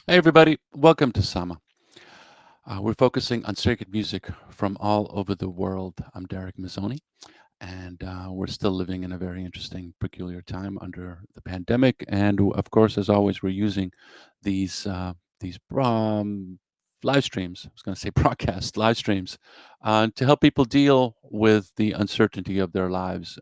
Hey, everybody, welcome to Sama. We're focusing on sacred music from all over the world. I'm Derek Mazzoni, and we're still living in a very interesting, peculiar time under the pandemic. And of course, as always, we're using these live streams. I was going to say broadcast live streams to help people deal with the uncertainty of their lives.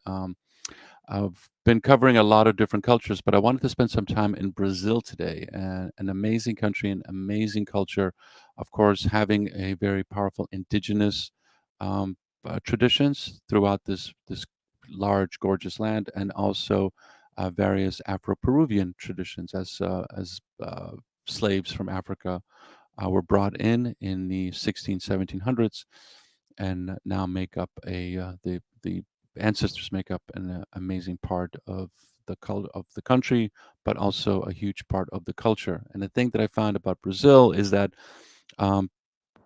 I've been covering a lot of different cultures, but I wanted to spend some time in Brazil today. An amazing country, an amazing culture. Of course, having a very powerful indigenous traditions throughout this large, gorgeous land, and also various Afro-Peruvian traditions as slaves from Africa were brought in the 16, 1700s, and now make up the ancestors make up an amazing part of of the country, but also a huge part of the culture. And the thing that I found about Brazil is that um,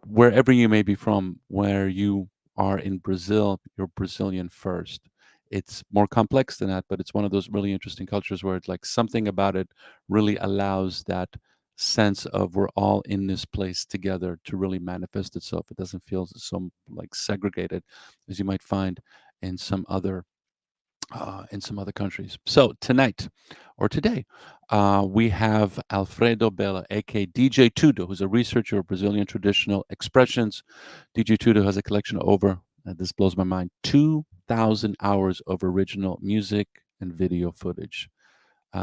wherever you may be from, where you are in Brazil, you're Brazilian first. It's more complex than that, but it's one of those really interesting cultures where it's like something about it really allows that sense of we're all in this place together to really manifest itself. It doesn't feel so like segregated as you might find in some other countries. So tonight or today, we have Alfredo Bello, aka DJ Tudo, who's a researcher of Brazilian traditional expressions. DJ Tudo has a collection of over, this blows my mind, 2,000 hours of original music and video footage.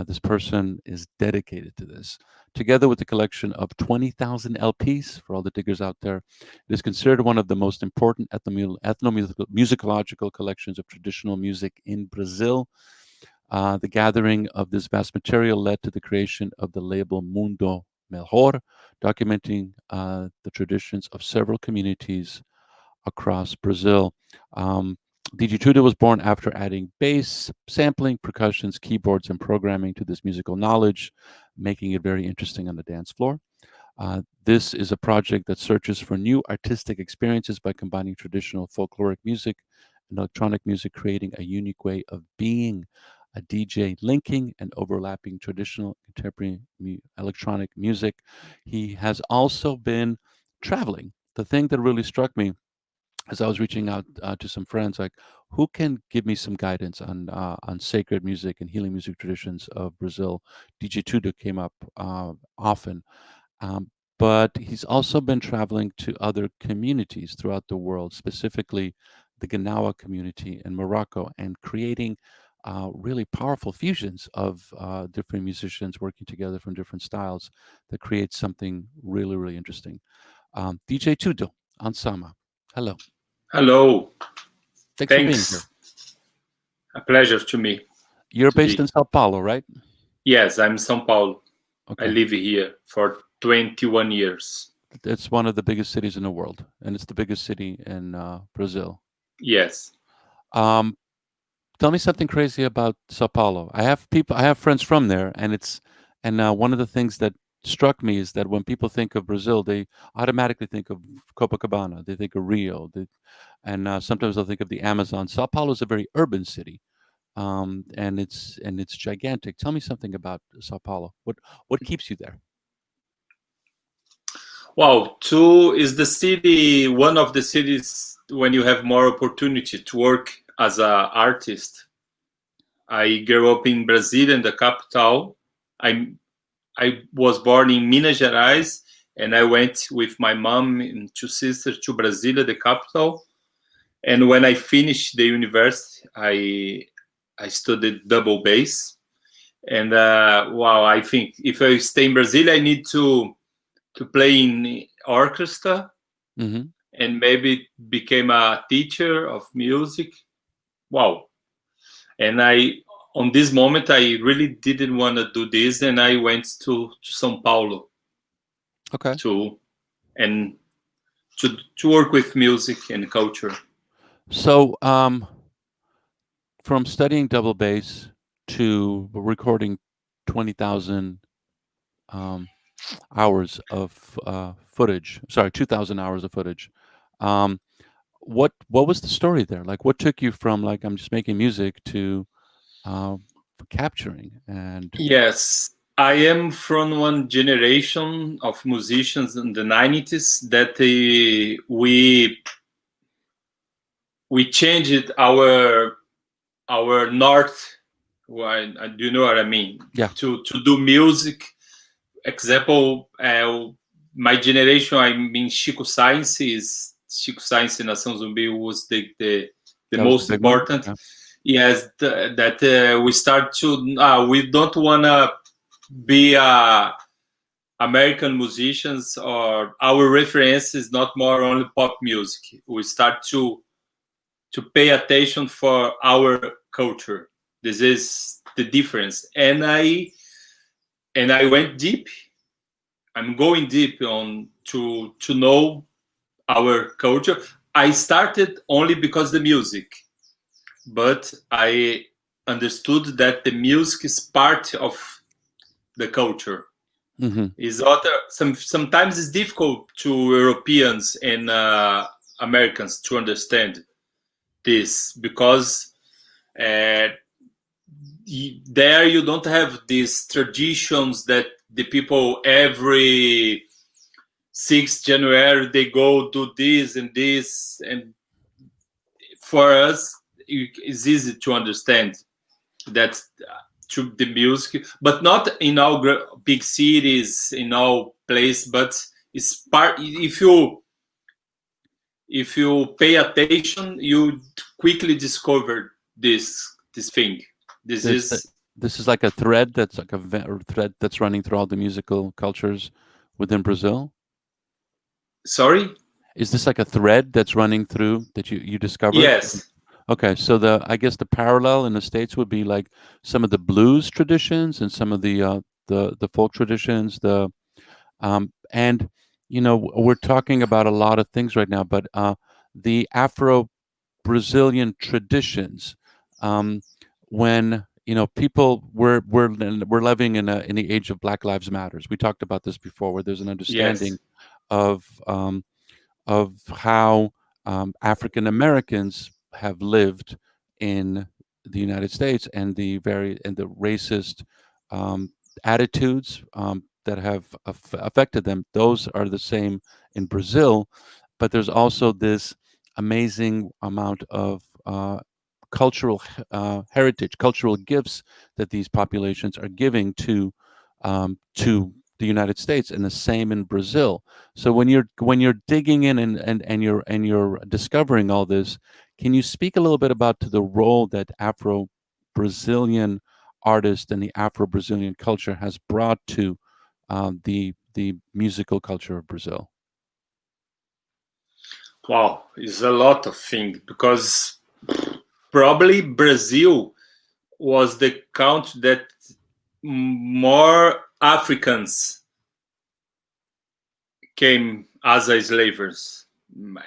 This person is dedicated to this. Together with a collection of 20,000 LPs, for all the diggers out there, it is considered one of the most important ethnomusicological collections of traditional music in Brazil. The gathering of this vast material led to the creation of the label Mundo Melhor, documenting the traditions of several communities across Brazil. Um, DJ Tudo was born after adding bass, sampling, percussions, keyboards, and programming to this musical knowledge, making it very interesting on the dance floor. This is a project that searches for new artistic experiences by combining traditional folkloric music and electronic music, creating a unique way of being a DJ, linking and overlapping traditional contemporary electronic music. He has also been traveling. The thing that really struck me as I was reaching out to some friends, like who can give me some guidance on sacred music and healing music traditions of Brazil. DJ Tudo came up often, um, but he's also been traveling to other communities throughout the world, specifically the Ganawa community in Morocco, and creating really powerful fusions of different musicians working together from different styles that creates something really, really interesting. DJ Tudo on Sama. Hello. Hello, Thanks for being here. thanks. A pleasure to me You're to based be. in Sao Paulo, right? Yes, I'm São Paulo. I Okay. live here for 21 years. It's one of the biggest cities in the world, and it's the biggest city in Brazil. Yes. Um, Tell me something crazy about Sao Paulo. I have friends from there, and one of the things that struck me is that when people think of Brazil, they automatically think of Copacabana, they think of Rio, and sometimes they'll think of the Amazon. Sao Paulo is a very urban city, and it's gigantic. Tell me something about Sao Paulo. What keeps you there? Wow, two is the city, one of the cities when you have more opportunity to work as an artist. I grew up in Brazil, in the capital. I I was born in Minas Gerais, and I went with my mom and two sisters to Brasilia, the capital. And when I finished the university, I studied double bass. And wow, I think if I stay in Brazil, I need to play in orchestra Hmm. and maybe became a teacher of music. Wow. And I on this moment I really didn't want to do this, and I went to São Paulo Okay. to and to work with music and culture. So, from studying double bass to recording 20,000 um, hours of footage, sorry, 2,000 hours of footage. Um, what was the story there? Like, what took you from like I'm just making music to uh, capturing and Yes. I am from one generation of musicians in the 90s that we changed our north. Why, do you know what I mean? Yeah. To do music. Example, my generation, I mean, Chico Science in Nação Zumbi was the That was the most big one. important. Yeah. Yes, that we start to, we don't want to be American musicians, or our reference is not more only pop music. We start to pay attention for our culture. This is the difference. And I went deep. I'm going deep on to know our culture. I started only because the music, but I understood that the music is part of the culture. Mm-hmm. Is other sometimes it's difficult to Europeans and Americans to understand this, because uh, there you don't have these traditions that the people every 6th January they go do this and this, and for us it's easy to understand that to the music, but not in all big cities, in all place, but it's part. If you pay attention, you quickly discover this thing. This This is this is like a thread that's like or thread that's running through all the musical cultures within Brazil. sorry. Is this like a thread that's running through that you discovered? Yes, Okay, so I guess the parallel in the States would be like some of the blues traditions and some of the folk traditions, and we're talking about a lot of things right now, but the Afro Brazilian traditions, um, when people we're living in the age of Black Lives Matters. We talked about this before, where there's an yes, understanding of how African Americans have lived in the United States, and the racist um, attitudes that have affected them. Those are the same in Brazil, but there's also this amazing amount of cultural heritage, cultural gifts that these populations are giving to the United States, and the same in Brazil. So when you're digging in and you're discovering all this, can you speak a little bit about to the role that Afro Brazilian artist and the Afro Brazilian culture has brought to the musical culture of Brazil? wow, it's a lot of things, because probably Brazil was the country that more Africans came as a slavers.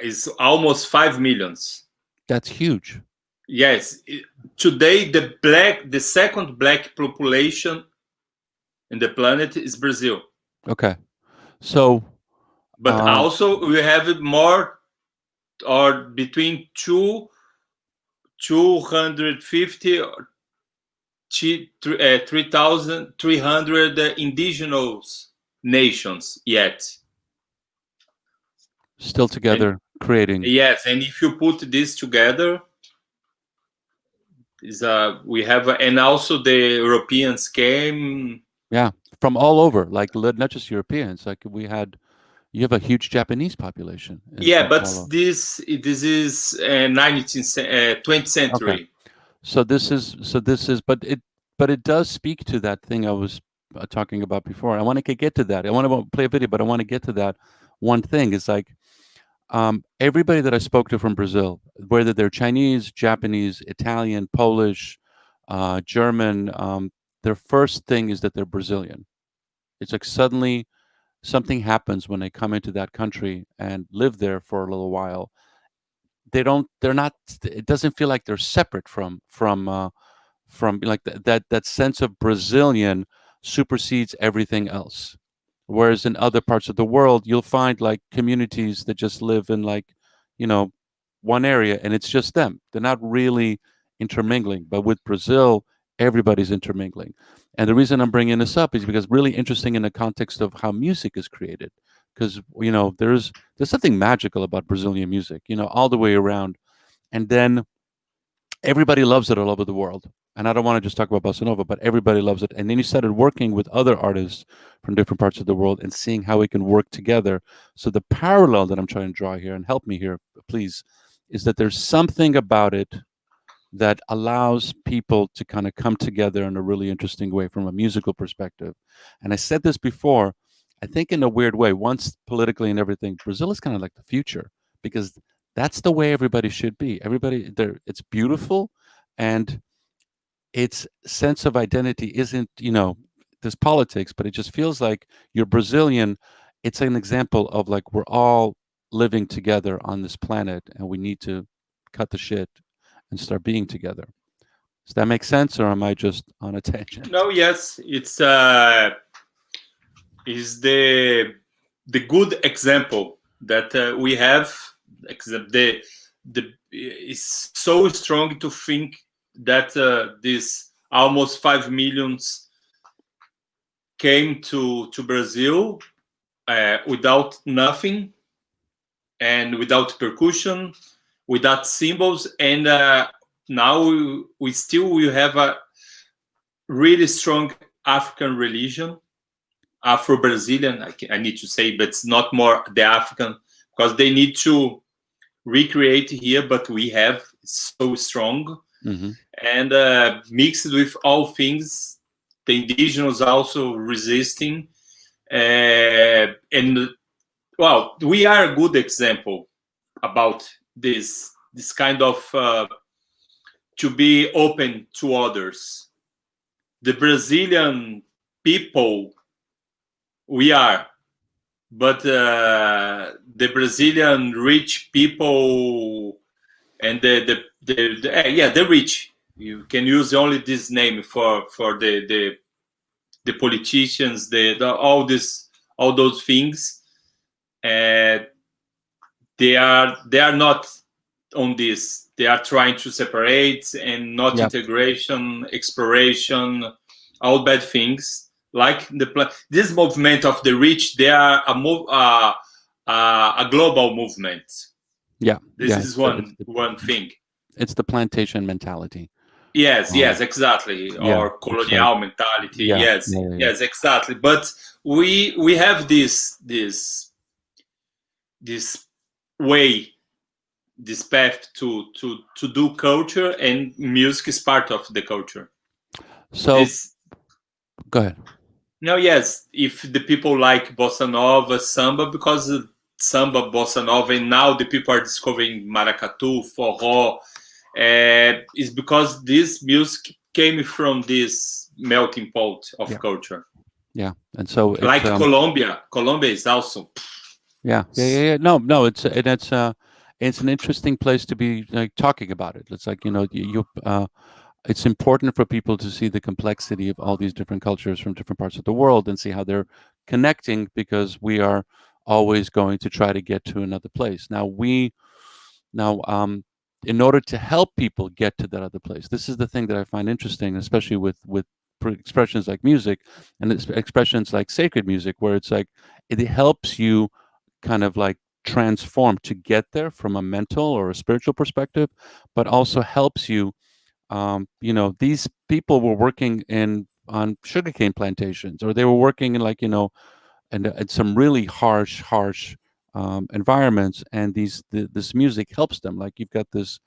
It's almost 5 millions. That's huge. Yes, today the second black population in the planet is Brazil, Okay, so but uh, also we have more, or between 250 or 3,300 indigenous nations yet. still And together creating. yes, and if you put this together, we have, and also the Europeans came. Yeah, from all over, like not just Europeans. Like you have a huge Japanese population in Yeah, Sao but Paulo. this is 20th Okay, century. so this is, but it does speak to that thing I was talking about before. I want to get to that. I want to play a video, but I want to get to that one thing. Is like everybody that I spoke to from Brazil, whether they're Chinese, Japanese, Italian, Polish, German, their first thing is that they're Brazilian. It's like suddenly something happens when they come into that country and live there for a little while. They're not, it doesn't feel like they're separate from like that sense of Brazilian supersedes everything else. Whereas in other parts of the world, you'll find like communities that just live in like, you know, one area, and it's just them. They're not really intermingling. But with Brazil, everybody's intermingling. And the reason I'm bringing this up is because really interesting in the context of how music is created. Because there's something magical about Brazilian music, all the way around. And then everybody loves it all over the world. And I don't want to just talk about bossa nova, but everybody loves it. And then you started working with other artists from different parts of the world and seeing how we can work together. So the parallel that I'm trying to draw here, and help me here, please, is that there's something about it that allows people to kind of come together in a really interesting way from a musical perspective. And I said this before, I think in a weird way, once politically and everything, Brazil is kind of like the future, because that's the way everybody should be. Everybody there, it's beautiful, and its sense of identity isn't, there's politics, but it just feels like you're Brazilian. It's an example of like we're all living together on this planet, and we need to cut the shit and start being together. Does that make sense, or am I just on a tangent? No, yes, it's is the good example that we have. Except the is so strong to think that this almost 5 millions came to Brazil without nothing and without percussion, without symbols, and now we still will have a really strong African religion, Afro-Brazilian, I need to say, but it's not more the African, because they need to recreate here, but we have so strong. Mm-hmm. And mixed with all things, the indigenous also resisting. And well, we are a good example about this kind of to be open to others. The Brazilian people, we are, but the Brazilian rich people and the rich, you can use only this name for the politicians, all those things. They are not on this. They are trying to separate and not Yep. integration, exploration, all bad things. Like this movement of the rich, they are a global movement. Yeah. This Yeah. is one thing. It's the plantation mentality. Yes, exactly. Yeah. Or It's like, colonial mentality. yeah. Yes, Yeah, yeah, yeah. yes, exactly. But we have this way, this path to do culture, and music is part of the culture. So This go ahead. no, yes. If the people like bossa nova, samba, because samba, bossa nova, and now the people are discovering maracatu, forró, is because this music came from this melting pot of culture. Yeah, and so it's Like Colombia is also. yeah. No, it's an interesting place to be like talking about it. It's like it's important for people to see the complexity of all these different cultures from different parts of the world and see how they're connecting, because we are always going to try to get to another place. Now, in order to help people get to that other place, this is the thing that I find interesting, especially with expressions like music and expressions like sacred music, where it's like it helps you kind of like transform to get there from a mental or a spiritual perspective, but also helps you. These people were working on sugarcane plantations, or they were working in like and some really harsh environments, and this music helps them. Like you've got this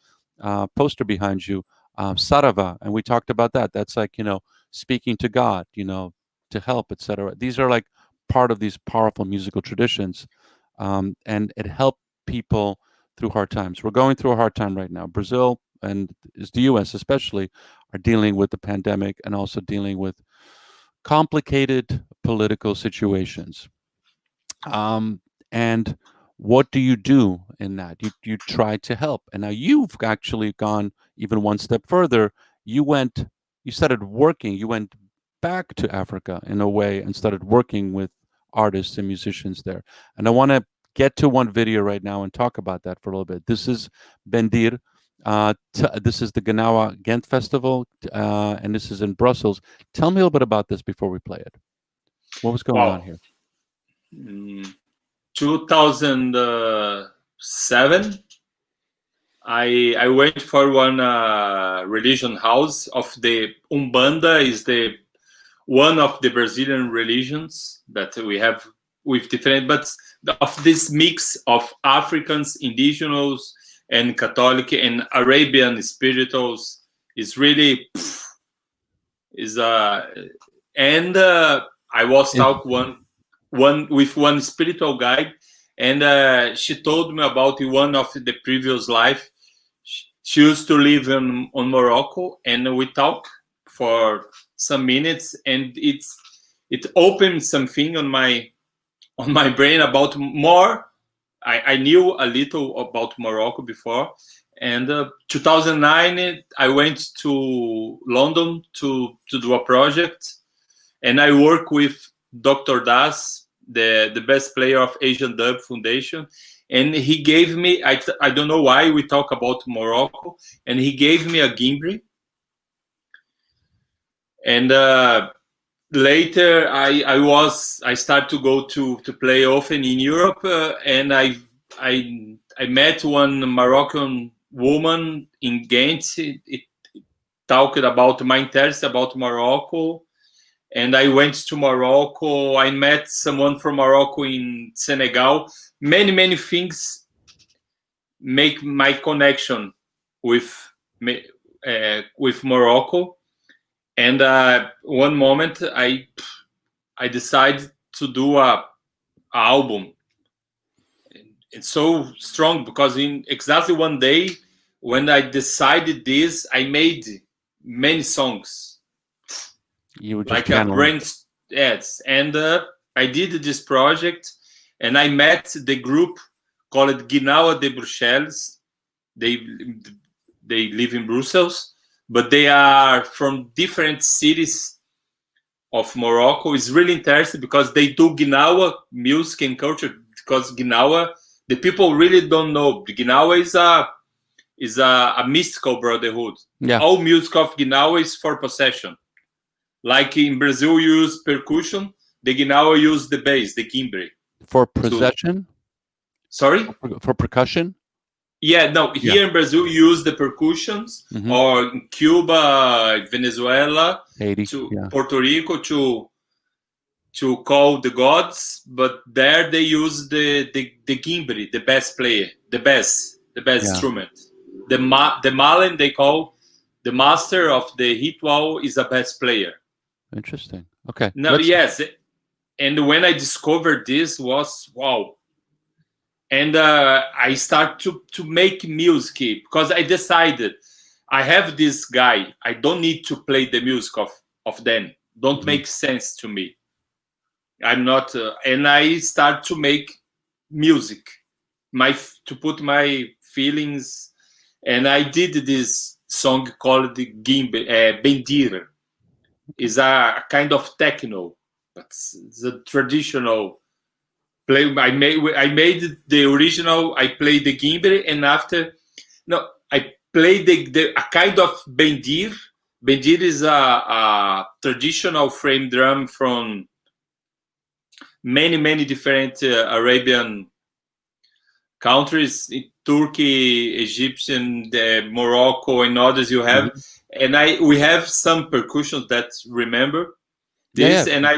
poster behind you, Sarava, and we talked about that. That's like speaking to God, to help, etc. These are like part of these powerful musical traditions, and it helped people through hard times. We're going through a hard time right now. Brazil and the U.S. especially are dealing with the pandemic and also dealing with complicated political situations. Um, and what do you do in that? You try to help, and now you've actually gone even one step further. You started working. You went back to Africa in a way and started working with artists and musicians there. And I want to get to one video right now and talk about that for a little bit. This is Bendir. This is the Gnawa Ghent Festival, and this is in Brussels. Tell me a little bit about this before we play it. What was going on Wow. here? 2007, I went for one religion house of the Umbanda, is the one of the Brazilian religions that we have with different, but of this mix of Africans, indigenous, and Catholic and Arabian spirituals is really is and I was talk one with one spiritual guide, and she told me about one of the previous life. She used to live on Morocco, and we talked for some minutes, and it opened something on my brain about more. I knew a little about Morocco before, and 2009 I went to London to do a project, and I work with Dr. Das, the best player of Asian Dub Foundation, and he gave me, I don't know why we talk about Morocco, and he gave me a gimbri, and later I started to go to play often in Europe, and I met one Moroccan woman in Ghent. It talked about my interest about Morocco, and I went to Morocco. I met someone from Morocco in Senegal. Many things make my connection with Morocco. And one moment I decided to do a album. It's so strong because in exactly one day when I decided this, I made many songs. You were just like a brain, yes, and I did this project, and I met the group called Gnawa de Bruxelles. They live in Brussels, but they are from different cities of Morocco. It's really interesting because they do Gnawa music and culture. Because Gnawa, the people really don't know. Gnawa is a mystical brotherhood. Yeah. All music of Gnawa is for possession. Like in Brazil, you use percussion. The Gnawa use the bass, the gimbri. For possession? Sorry? For percussion? Yeah, no. Here in Brazil, you use the percussions, or in Cuba, Venezuela, Haiti, Puerto Rico to call the gods. But there they use the gimbri, the bass player, the bass instrument. The Malen they call the master of the ritual is a bass player. Interesting. Okay. No, yes, and when I discovered this was wow. And I start to make music because I decided I have this guy. I don't need to play the music of them. Don't make sense to me. I'm not, and I start to make music, to put my feelings, and I did this song called the Bendir. Is a kind of techno, but it's a traditional play. I made the original. I played the gimbri, and after, I played a kind of bendir. Bendir is a traditional frame drum from many different Arabian countries, Turkey, Egyptian, Morocco, and others you have. And we have some percussions that remember this, and I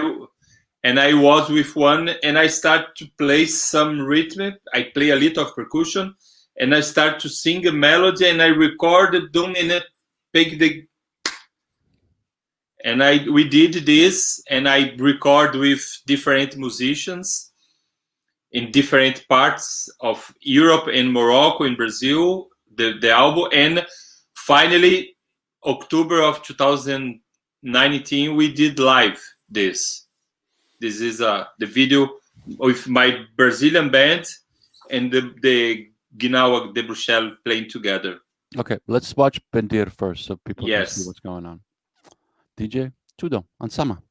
was with one, and I start to play some rhythm. I play a little of percussion, and I start to sing a melody, and I recorded them and pick the. And we did this, and I record with different musicians in different parts of Europe and Morocco and Brazil. The album, and finally. October of 2019, we did live this. This is the video with my Brazilian band and the Gnawa de Bruxelles playing together. Okay, let's watch Bendir first so people can see what's going on. DJ Tudo, on Sama.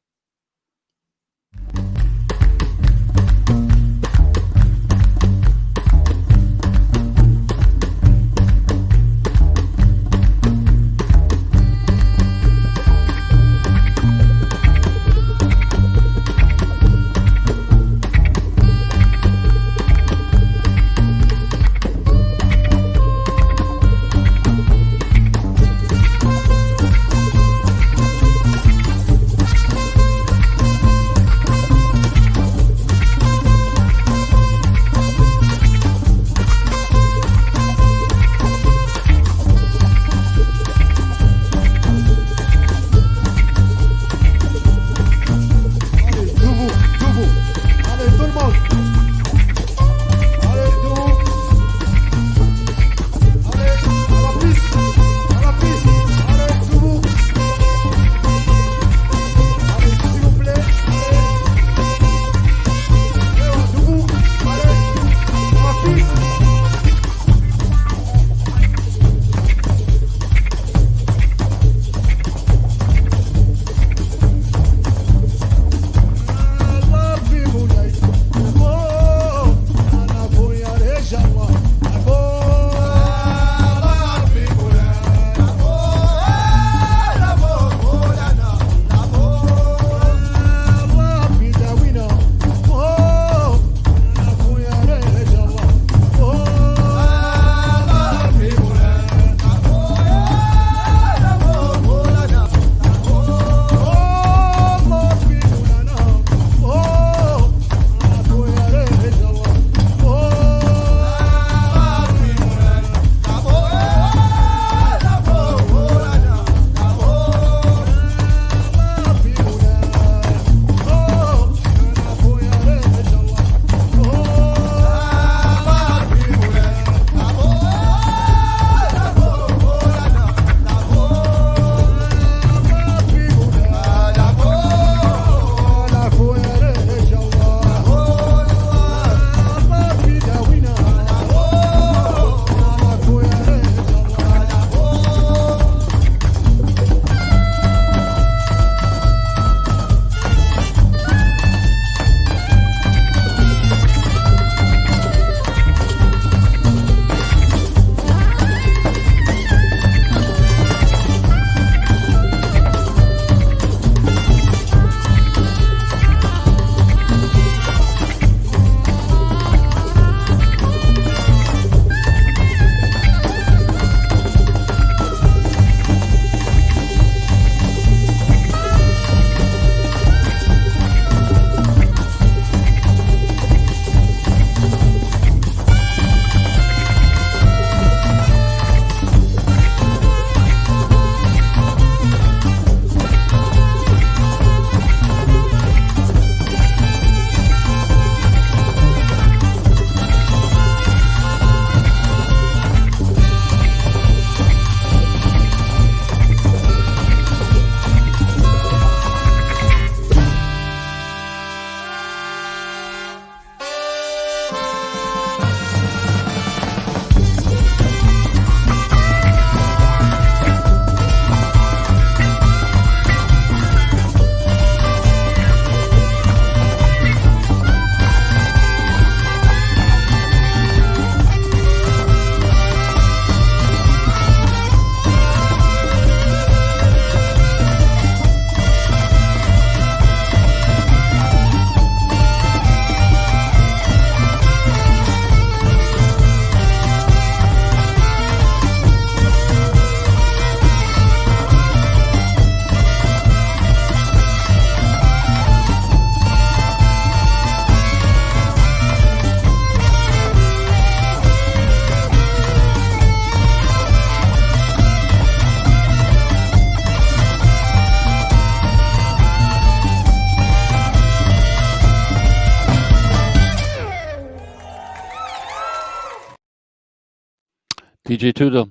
DJ Tudo,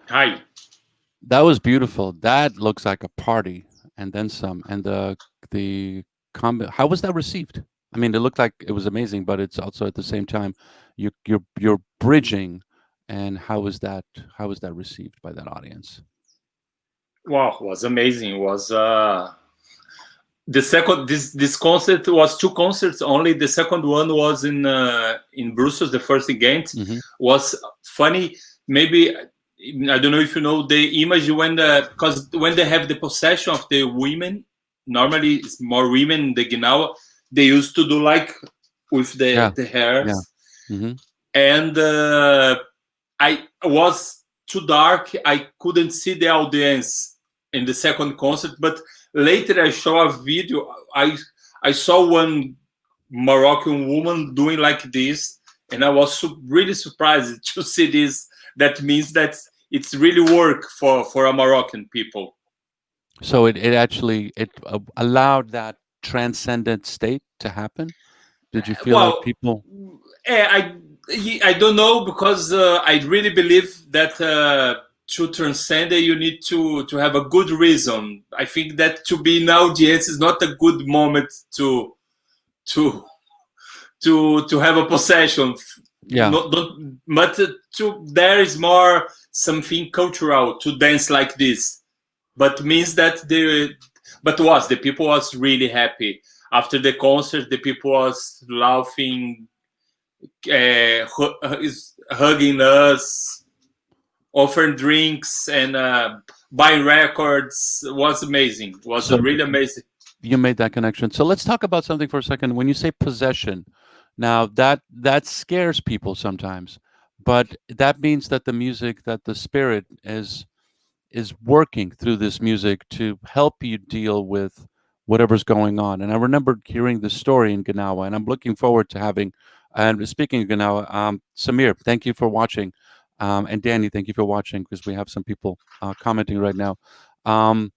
Hi. that was beautiful. That looks like a party, and then some. And the how was that received? I mean, it looked like it was amazing, but it's also at the same time, you're bridging, and how was that received by that audience? Wow, was amazing. Was the second this concert was two concerts only. The second one was in Brussels. The first in Ghent Hmm. was funny. Maybe I don't know if you know the image when because when they have the possession of the women, normally it's more women in the Gnawa. They used to do like with Yeah, the yeah. hairs, Hmm. and I was too dark. I couldn't see the audience in the second concert, but later I saw a video. I saw one Moroccan woman doing like this, and I was really surprised to see this. That means that it's really work for a Moroccan people. So it actually it allowed that transcendent state to happen. Did you feel like Well, people? I don't know because I really believe that to transcend it, you need to have a good reason. I think that to be in audience is not a good moment to to have a possession. Yeah. Not don't, but to there is more something cultural to dance like this. But means that the people was really happy after the concert. The people was laughing, is hugging us, offering drinks, and buying records. Was amazing. Was So really amazing. you made that connection. So let's talk about something for a second. When you say possession, now that scares people sometimes, but that means that the music, that the spirit is working through this music to help you deal with whatever's going on. And I remember hearing this story in Ganawa, and I'm looking forward to having. And speaking of Ganawa, Samir, thank you for watching, and Danny, thank you for watching because we have some people commenting right now. Um,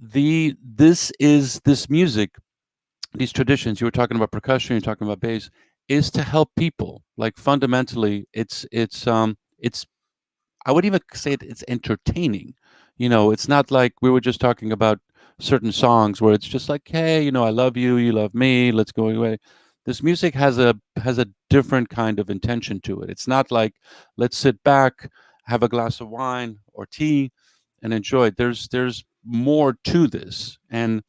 this music, these traditions, you were talking about percussion, you're talking about bass, is to help people. Like fundamentally, it's I would even say it's entertaining. It's not like we were just talking about certain songs where it's just like, hey, I love you, you love me, let's go away. This music has a different kind of intention to it. It's not like let's sit back, have a glass of wine or tea, and enjoy it. There's more to this, and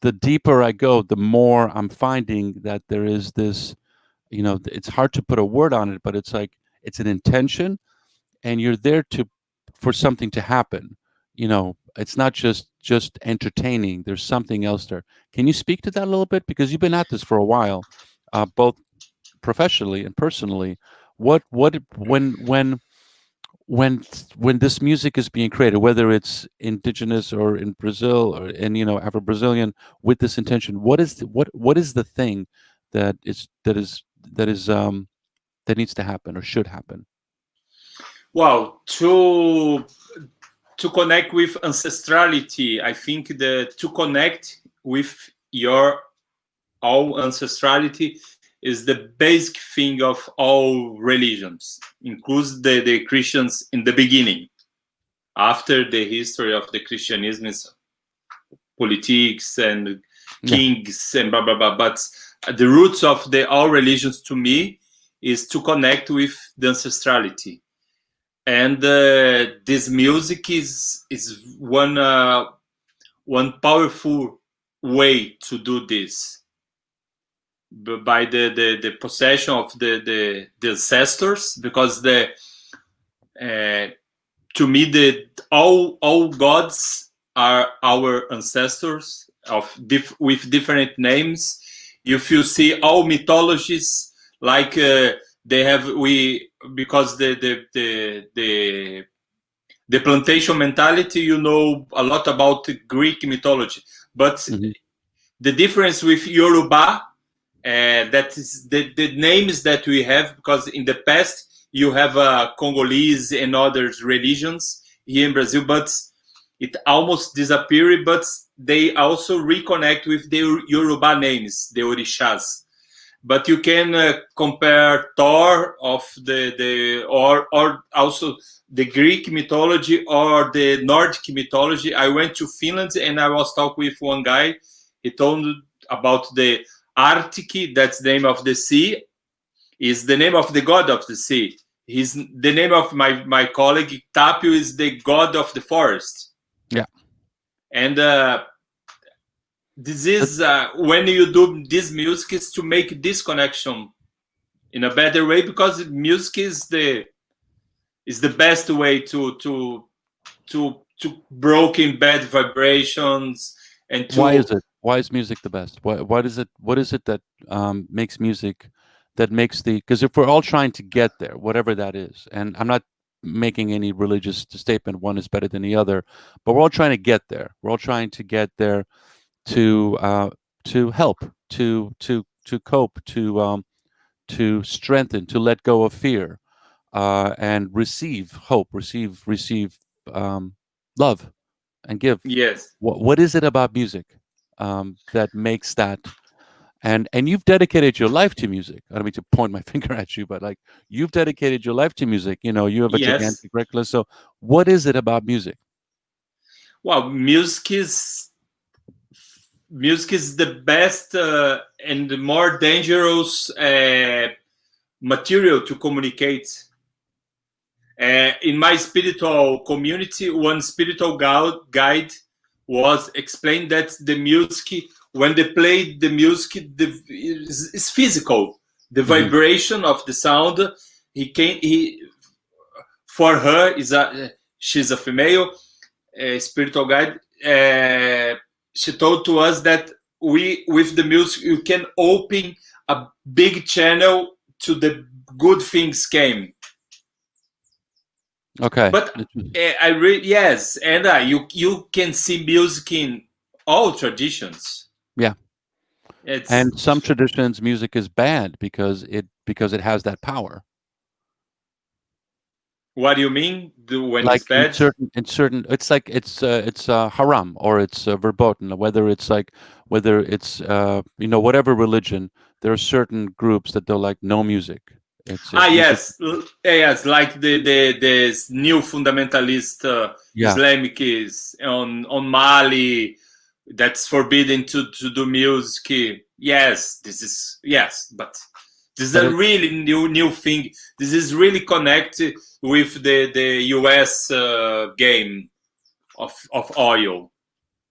the deeper I go, the more I'm finding that there is this. It's hard to put a word on it, but it's like it's an intention, and you're there to for something to happen. It's not just entertaining. There's something else there. Can you speak to that a little bit, because you've been at this for a while, both professionally and personally? What when when this music is being created, whether it's indigenous or in Brazil or in Afro-Brazilian, with this intention, what is the thing that that needs to happen or should happen? Wow, to connect with ancestrality, I think that to connect with your all ancestrality is the basic thing of all religions, includes the Christians in the beginning. After the history of the Christianism is politics and Yeah. kings and blah blah blah. But the roots of the all religions to me is to connect with the ancestrality. And this music is one powerful way to do this by the possession of the ancestors, because the to me the all gods are our ancestors of with different names. If you see all mythologies, like they have we because the plantation mentality, a lot about Greek mythology, but Hmm. the difference with Yoruba, that is the names that we have, because in the past you have Congolese and other religions here in Brazil, but it almost disappeared. But they also reconnect with the Yoruba names, the Orishas. but you can compare Thor of the or also the Greek mythology or the Nordic mythology. I went to Finland and I was talking with one guy. He told about the Arctic, that's the name of the sea, is the name of the god of the sea. He's the name of my colleague Tapio is the god of the forest. Yeah. And this is when you do this music is to make this connection in a better way, because music is the best way to broken bad vibrations and to. Why is it? Why is music the best? What is it? What is it that makes music, that makes the? Because if we're all trying to get there, whatever that is, and I'm not making any religious statement, one is better than the other, but we're all trying to get there. We're all trying to get there to help, to cope, to strengthen, to let go of fear, and receive hope, receive love, and give. Yes. What is it about music that makes that? And you've dedicated your life to music. I don't mean to point my finger at you, but like, you've dedicated your life to music. You know, you have a Yes. gigantic curriculum. So what is it about music? Well, music is the best and the more dangerous material to communicate. In my spiritual community, one spiritual guide was explained that the music, when they play the music, is physical. The vibration of the sound. For her she's a female spiritual guide. She told to us that with the music you can open a big channel to the good things came. Okay. But yes, and you can see music in all traditions. Yeah. And some traditions, music is bad because it has that power. What do you mean? When Like it's bad? in certain, it's like it's haram, or it's verboten. Whether it's whatever religion, there are certain groups that they're like, no music. Yes, like the new fundamentalist Islamic is on Mali, that's forbidden to do music. Yes, but this is a really new thing. This is really connected with the US game of oil.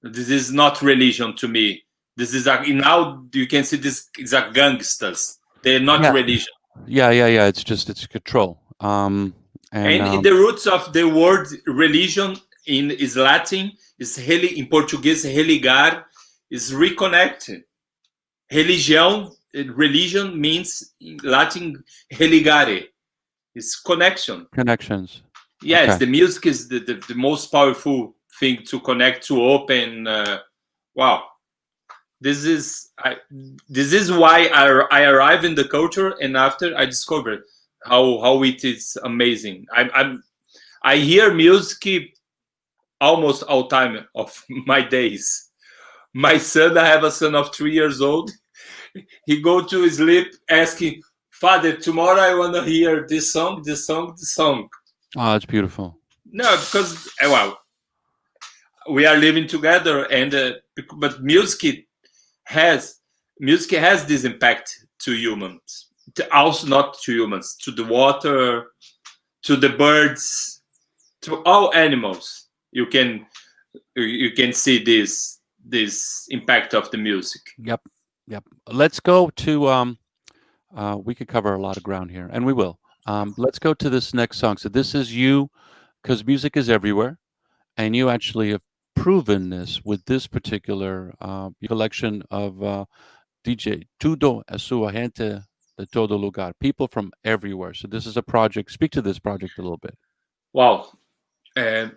This is not religion to me. This is now you can see this is a gangsters. They're not religion. Yeah. It's control. And the roots of the word religion is Latin, is in Portuguese, religar, is reconnected. Religion means in Latin religare. It's connection. Connections. Yes, the music is the most powerful thing to connect, to open. Wow. This is why I arrive in the culture, and after I discovered how it is amazing. I hear music almost all time of my days. My son, I have a son of 3 years old. He go to sleep asking, "Father, tomorrow I want to hear this song, this song, this song." Oh, it's beautiful. No, because we are living together, and but music has this impact to humans, also not to humans, to the water, to the birds, to all animals. You can see this impact of the music. Yep. Let's go to we could cover a lot of ground here, and we will. Let's go to this next song. So this is you, because music is everywhere, and you actually have proven this with this particular collection of DJ Tudo a sua gente de todo lugar, people from everywhere. So this is a project. Speak to this project a little bit. Wow.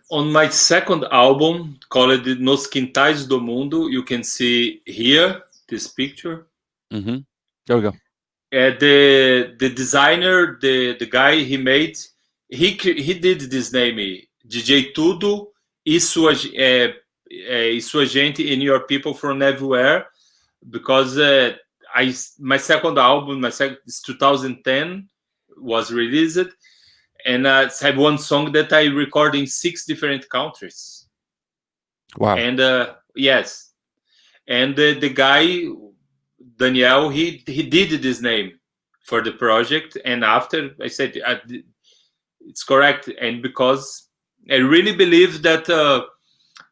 On my second album, called Nos Quintais do Mundo, you can see here this picture. There we go. The designer, the guy he made, he did this name, DJ Tudo e sua gente, and your people from everywhere, because my second album, is 2010, was released, and I have one song that I record in 6 different countries. Wow. And yes, and the guy Daniel, he did this name for the project, and after I said it's correct, and because I really believe that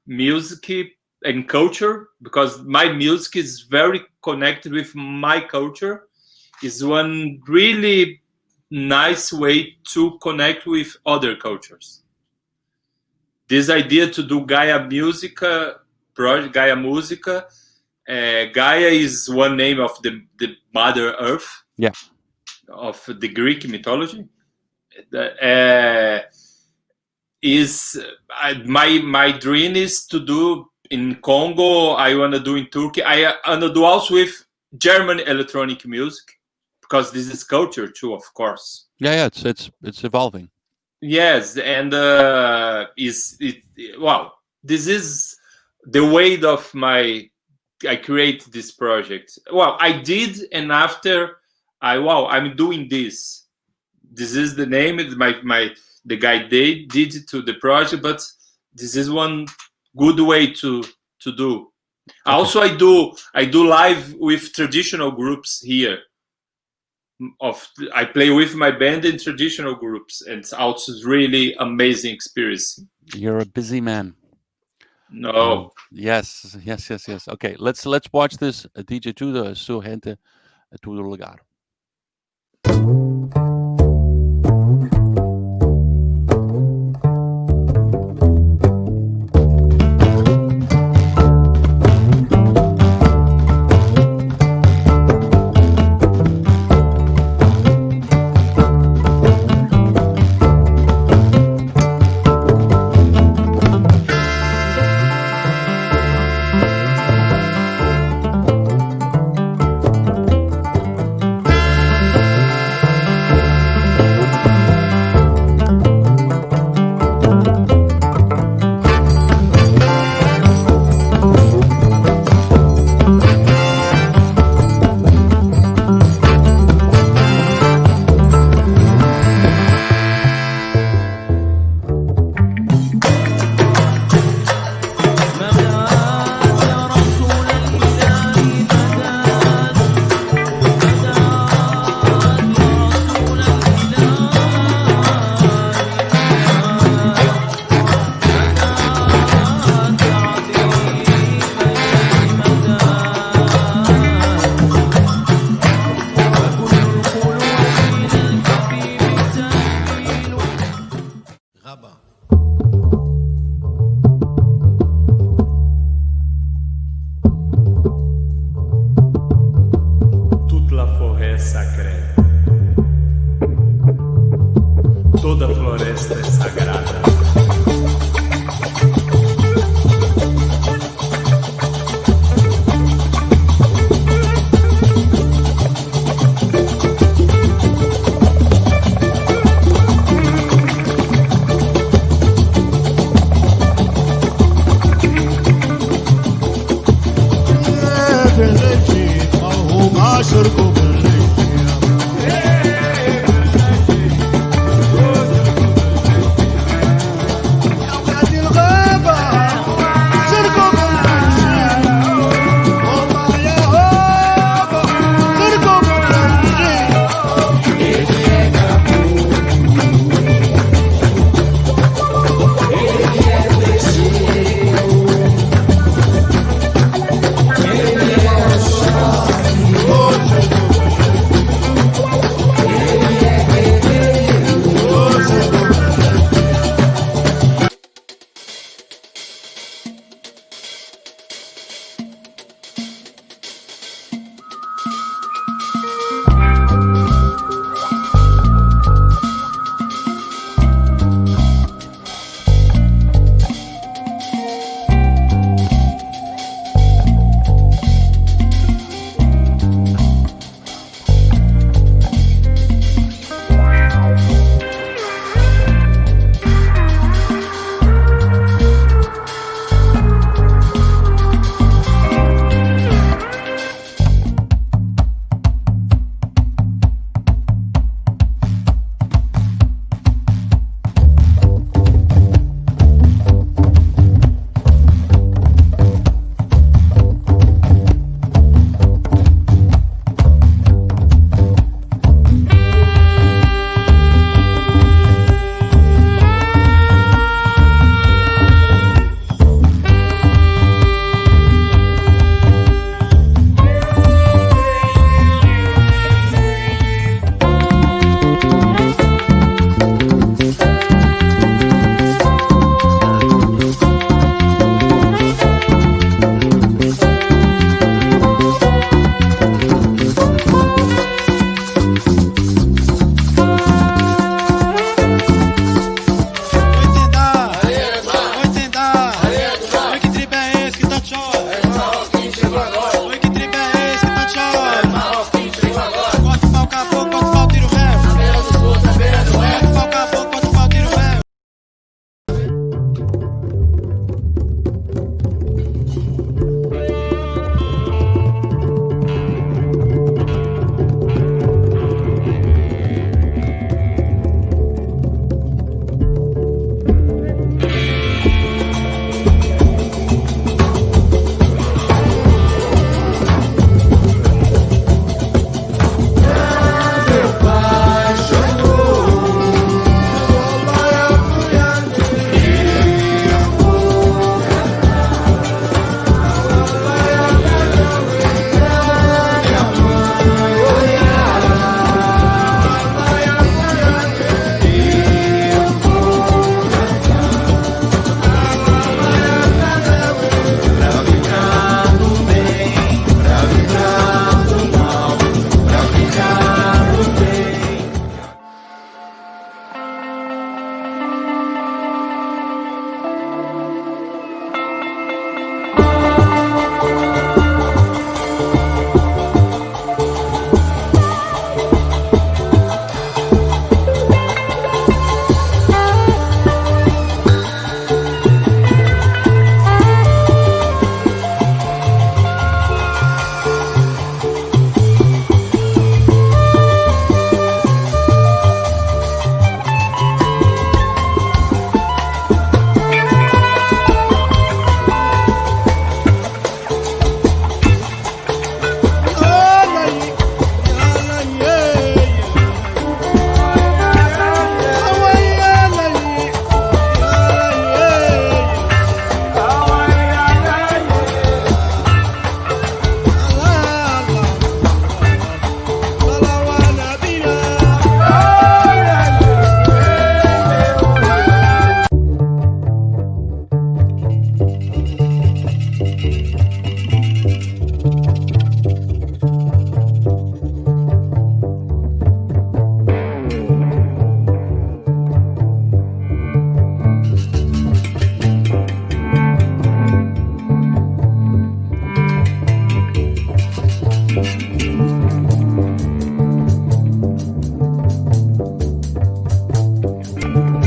music and culture, because my music is very connected with my culture, is one really nice way to connect with other cultures. This idea to do Gaia Musica project, Gaia Musica, Gaia is one name of the Mother Earth, yeah, of the Greek mythology. My dream is to do in Congo. I want to do in Turkey. I want to do also with German electronic music, because this is culture too, of course. Yeah, it's evolving. Yes, and this is the weight of I create this project. Well, I did, and after I'm doing this. This is the name. The guy did to the project, but this is one good way to do. Okay. Also, I do live with traditional groups here. I play with my band in traditional groups, and it's also really amazing experience. You're a busy man. No. Yes. Okay, let's watch this. DJ Tudo, su gente, a todo lugar. Toda floresta é sagrada.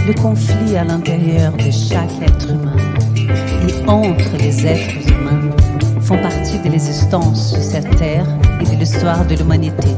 le conflit à l'intérieur de chaque être humain et entre les êtres humains font partie de l'existence sur cette terre et de l'histoire de l'humanité.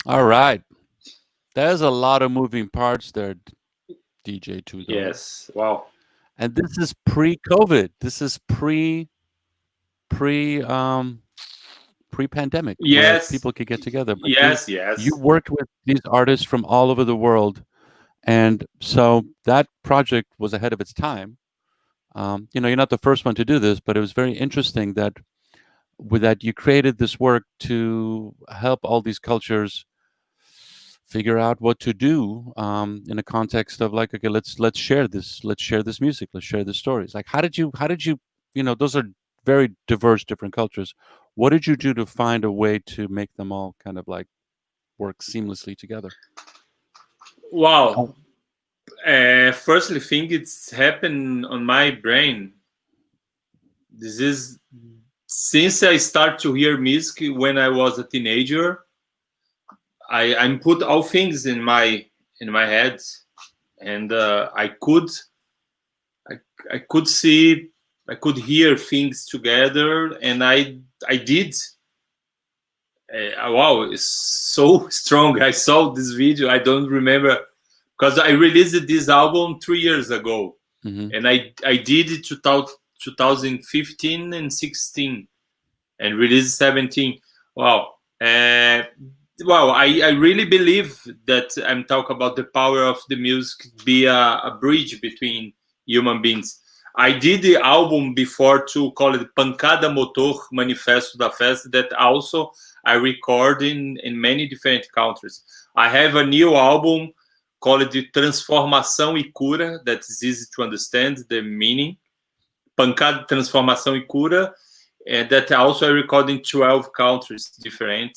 All right. There's a lot of moving parts there, DJ Tudo. Yes. Wow. And this is pre-COVID. This is pre-pandemic. Where Yes. people could get together. But Yes. you worked with these artists from all over the world, and so that project was ahead of its time. You're not the first one to do this, but it was very interesting that you created this work to help all these cultures figure out what to do in a context of like, okay, let's share this music, let's share the stories. Like, how did you those are very diverse different cultures. What did you do to find a way to make them all kind of like work seamlessly together? Wow. Firstly, think it's happened on my brain. This is since I start to hear music when I was a teenager. I put all things in my head, and I could see, I could hear things together, and I did. Wow, it's so strong. I saw this video. I don't remember because I released this album 3 years ago, and I did it 2015 and 16, and released 17. Wow. Wow, I really believe that I'm talking about the power of the music be a bridge between human beings. I did the album before to call it Pancada Motor Manifesto da Festa, that also I record in many different countries. I have a new album called Transformação e Cura, that is easy to understand the meaning. Pancada, Transformação e Cura, and that also I record in 12 countries different.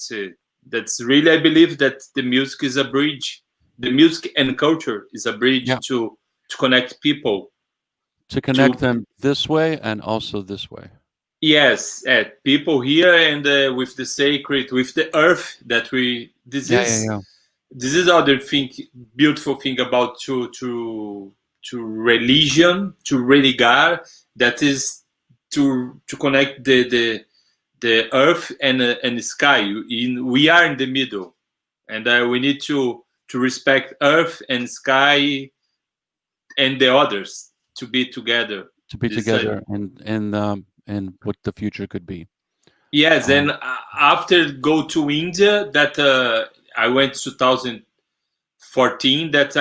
That's really, I believe that the music is a bridge. The music and culture is a bridge to connect people. To connect them this way and also this way. Yes, people here and with the sacred, with the earth that we. This is other thing, beautiful thing about to religion, to religar. That is to connect the earth and the sky. We are in the middle, and we need to respect earth and sky and the others to be together. And what the future could be. Yes, and after go to India, that I went 2014. That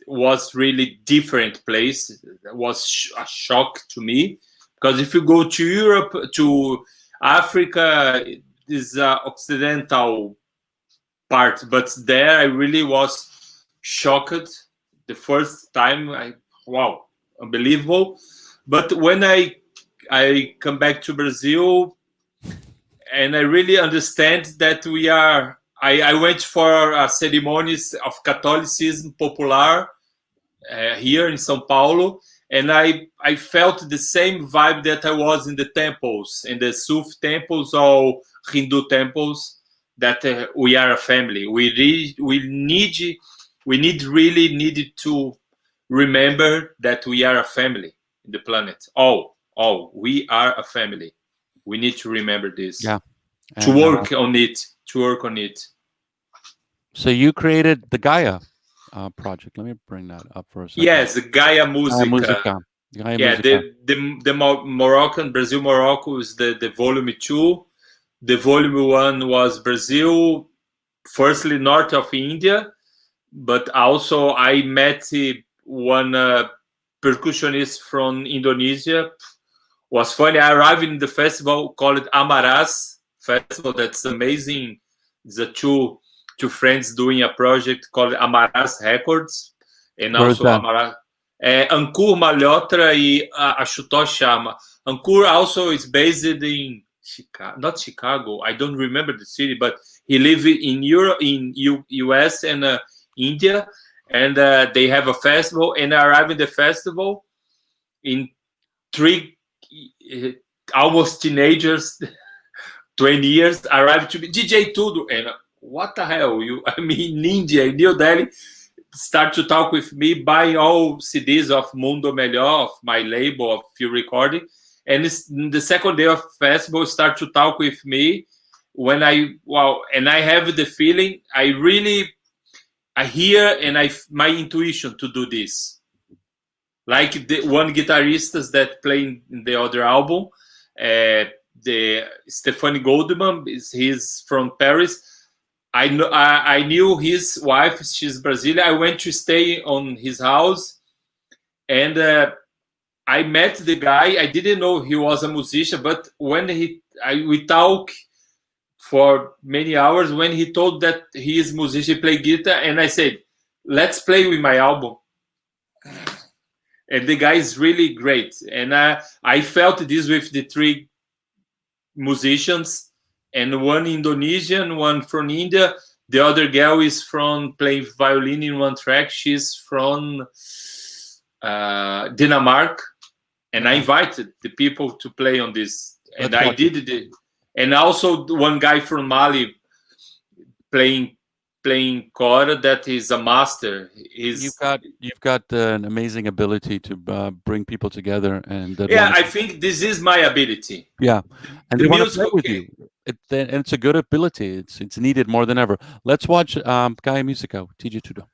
was really different place. That was a shock to me. Because if you go to Europe, to Africa, is occidental part, but there I really was shocked the first time. Wow, unbelievable. But when I come back to Brazil, and I really understand that we are. I went for ceremonies of Catholicism popular here in São Paulo. And I felt the same vibe that I was in the temples, in the Suf temples or Hindu temples, that we are a family. We need we really needed to remember that we are a family in the planet. All we are a family. We need to remember this. Yeah. To And, work on it. To work on it. So you created the Gaia project. Let me bring that up for a second. Yes, the Gaia Gaia Musica. Musica. Gaia Yeah, Musica. the Moroccan, Brazil, Morocco is the volume 2. The volume 1 was Brazil, firstly north of India, but also I met one percussionist from Indonesia. Was funny. I arrived in the festival called Amaras Festival. That's amazing. The two friends doing a project called Amaras Records, and Where is also that? Amaras. Ankur Malhotra e Ashutosh Sharma. Ankur also is based in Chicago, not Chicago. I don't remember the city, but he lives in Europe, in US and India, and they have a festival. And I arrived in the festival in 3 almost teenagers, 20 years, arrived to be DJ Tudo. And what the hell? I'm in India, in New Delhi, start to talk with me, buying all CDs of Mundo Melhor, of my label, of few recording. And the second day of festival, start to talk with me. And I have the feeling, I hear and my intuition to do this. Like the one guitarist that playing in the other album, the Stephanie Goldman, he's from Paris. I knew his wife. She's Brazilian. I went to stay on his house, and I met the guy. I didn't know he was a musician, but when we talked for many hours. When he told that he is musician, play guitar, and I said, "Let's play with my album." And the guy is really great. And I felt this with the 3 musicians, and one Indonesian, one from India. The other girl is from playing violin in one track. She's from Denmark. And I invited the people to play on this. And I did it. And also one guy from Mali playing kora, that is a master. You've got an amazing ability to bring people together, and I think this is my ability. Yeah, and the they want to music, play with you. And it's a good ability. It's needed more than ever. Let's watch Gaia Musica, DJ Tudo.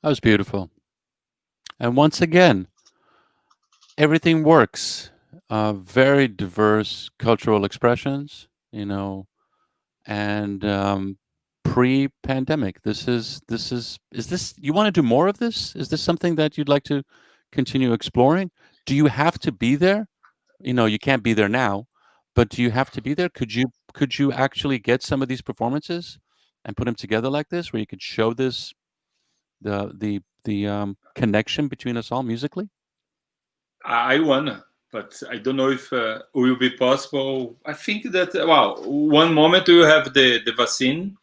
That was beautiful. And once again, everything works. Very diverse cultural expressions, and pre-pandemic. Is this you want to do more of this? Is this something that you'd like to continue exploring? Do you have to be there? You can't be there now, but do you have to be there? Could you actually get some of these performances and put them together like this, where you could show this the connection between us all musically? I wanna, but I don't know if will be possible. I think that well, one moment we will have the vaccine,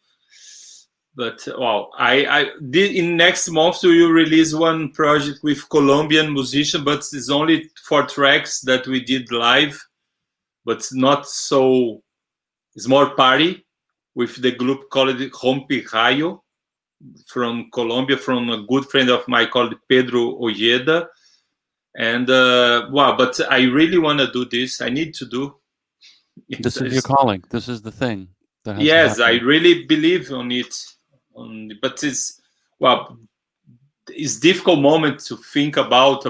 but well, I did in next month we will release one project with Colombian musician, but it's only 4 tracks that we did live, but it's not so. It's more party with the group called Rompe Rayo from Colombia, from a good friend of mine called Pedro Ojeda. And wow, but I really want to do this. I need to do. This is your calling. This is the thing that has to Yes, I happen. really believe on it. But it's well, it's difficult moment to think about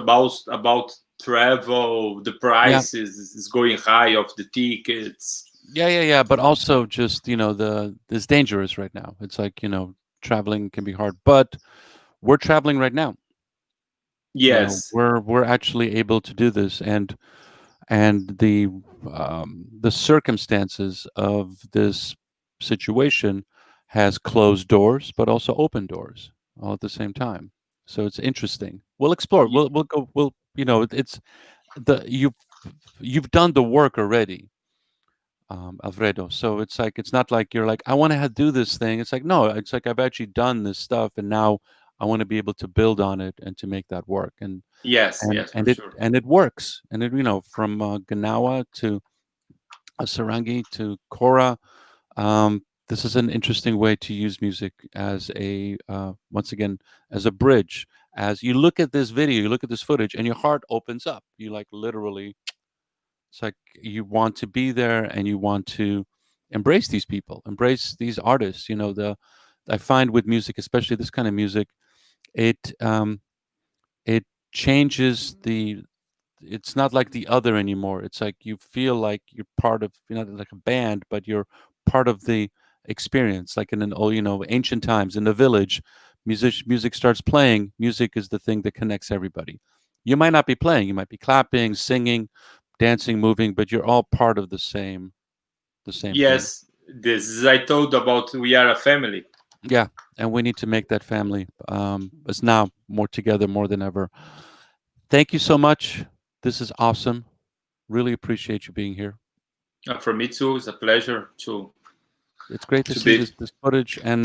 travel. The Yeah, price is going high of the tickets. yeah. But also just it's dangerous right now. It's like traveling can be hard, but we're traveling right now. Yes, We're actually able to do this, and the circumstances of this situation has closed doors, but also open doors all at the same time. So it's interesting. We'll explore. y- We'll go. It's the you've done the work already, Alfredo. So it's not like you're like I want to do this thing. It's like no. It's like I've actually done this stuff, and now I want to be able to build on it and to make that work. And yes, and yes, for and it sure. and it works. And it from Ganawa to Sarangi to Kora. This is an interesting way to use music as a once again as a bridge. As you look at this video, you look at this footage, and your heart opens up. You like literally, it's like you want to be there and you want to embrace these people, embrace these artists. I find with music, especially this kind of music, it it changes the it's not like the other anymore. It's like you feel like you're part of, like a band, but you're part of the experience. Like in an old, ancient times in the village, music starts playing. Music is the thing that connects everybody. You might not be playing, you might be clapping, singing, dancing, moving, but you're all part of the same thing. Yes, this is I told about we are a family. Yeah, and we need to make that family us now more together more than ever. Thank you so much. This is awesome. Really appreciate you being here. For me too, it's a pleasure It's great to to see be. this footage, and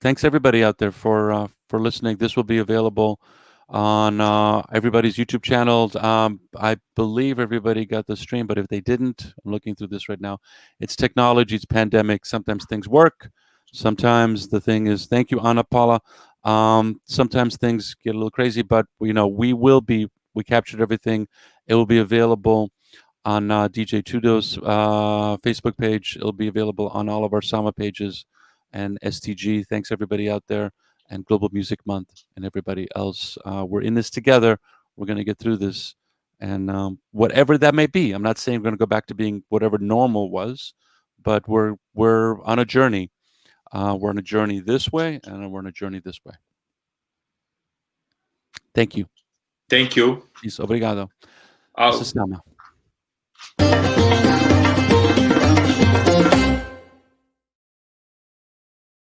thanks everybody out there for listening. This will be available on everybody's YouTube channels. I believe everybody got the stream, but if they didn't, I'm looking through this right now. It's technology, it's pandemic. Sometimes things work. Sometimes the thing is, thank you, Ana Paula. Sometimes things get a little crazy, but we captured everything. It will be available on DJ Tudo's Facebook page. It'll be available on all of our Sama pages and STG. Thanks everybody out there, and Global Music Month and everybody else. We're in this together. We're going to get through this, and whatever that may be. I'm not saying we're going to go back to being whatever normal was, but we're on a journey. We're on a journey this way, and we're on a journey this way. Thank you. Thank you. Isso, obrigado. This Uh, is Sama.